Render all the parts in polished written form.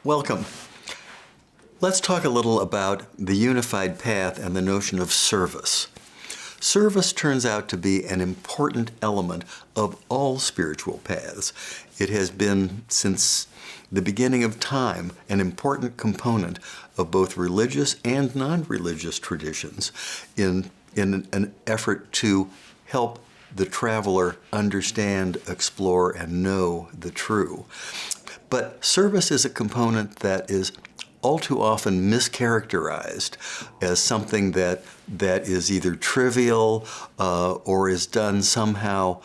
Welcome. Let's talk a little about the unified path and the notion of service. Service turns out to be an important element of all spiritual paths. It has been, since the beginning of time, an important component of both religious and non-religious traditions in an effort to help the traveler understand, explore, and know the true. But service is a component that is all too often mischaracterized as something that is either trivial or is done somehow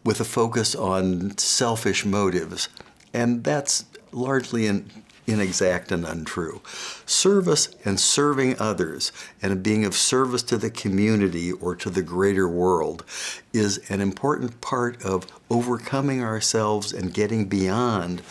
with a focus on selfish motives. And that's largely inexact and untrue. Service and serving others and being of service to the community or to the greater world is an important part of overcoming ourselves and getting beyond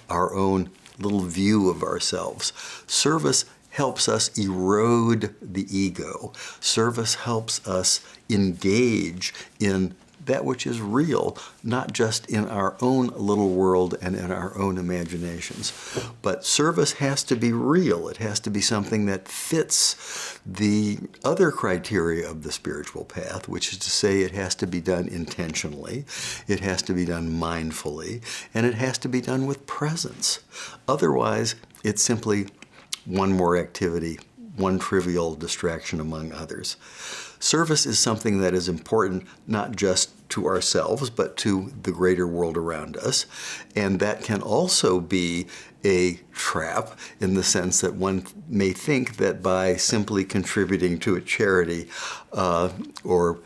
our own little view of ourselves. Service helps us erode the ego. Service helps us engage in that which is real, not just in our own little world and in our own imaginations. But service has to be real. It has to be something that fits the other criteria of the spiritual path, which is to say it has to be done intentionally, it has to be done mindfully, and it has to be done with presence. Otherwise, it's simply one more activity, one trivial distraction among others. Service is something that is important not just to ourselves, but to the greater world around us. And that can also be a trap in the sense that one may think that by simply contributing to a charity or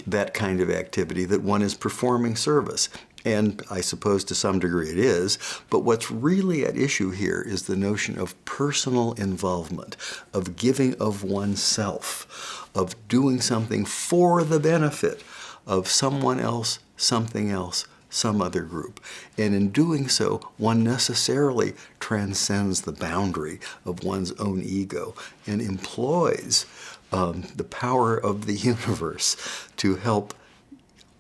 that kind of activity that one is performing service. And I suppose to some degree it is, but what's really at issue here is the notion of personal involvement, of giving of oneself, of doing something for the benefit of someone else, something else, some other group. And in doing so, one necessarily transcends the boundary of one's own ego and employs the power of the universe to help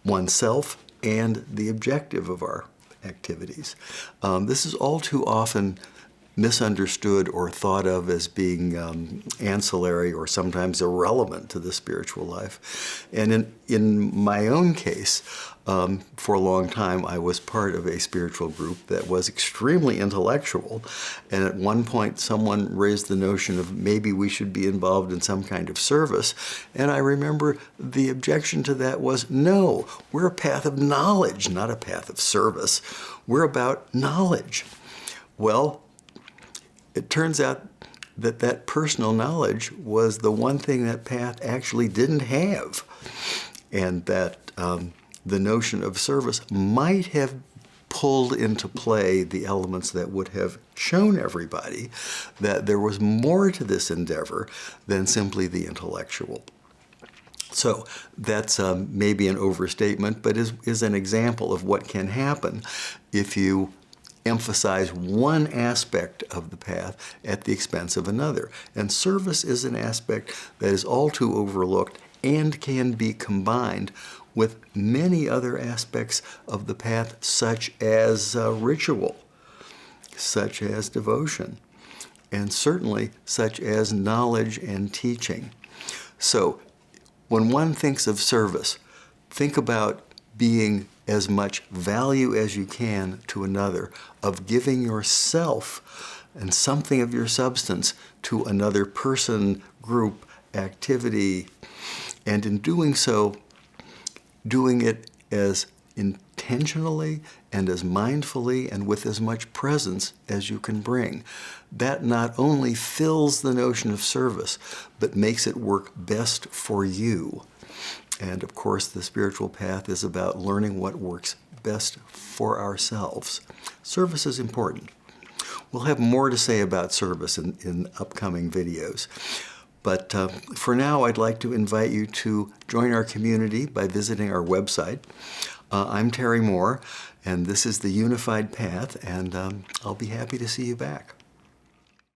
oneself and the objective of our activities. This is all too often misunderstood or thought of as being ancillary or sometimes irrelevant to the spiritual life. And in my own case, for a long time, I was part of a spiritual group that was extremely intellectual. And at one point, someone raised the notion of maybe we should be involved in some kind of service. And I remember the objection to that was, no, we're a path of knowledge, not a path of service. We're about knowledge. Well, it turns out that that personal knowledge was the one thing that path actually didn't have. And that the notion of service might have pulled into play the elements that would have shown everybody that there was more to this endeavor than simply the intellectual. So that's maybe an overstatement, but is an example of what can happen if you emphasize one aspect of the path at the expense of another. And service is an aspect that is all too overlooked and can be combined with many other aspects of the path, such as ritual, such as devotion, and certainly such as knowledge and teaching. So when one thinks of service, think about being as much value as you can to another, of giving yourself and something of your substance to another person, group, activity, and in doing so, doing it as intentionally and as mindfully and with as much presence as you can bring. That not only fills the notion of service, but makes it work best for you. And of course, the spiritual path is about learning what works best for ourselves. Service is important. We'll have more to say about service in upcoming videos. But for now, I'd like to invite you to join our community by visiting our website. I'm Terry Moore, and this is the Unified Path, and I'll be happy to see you back.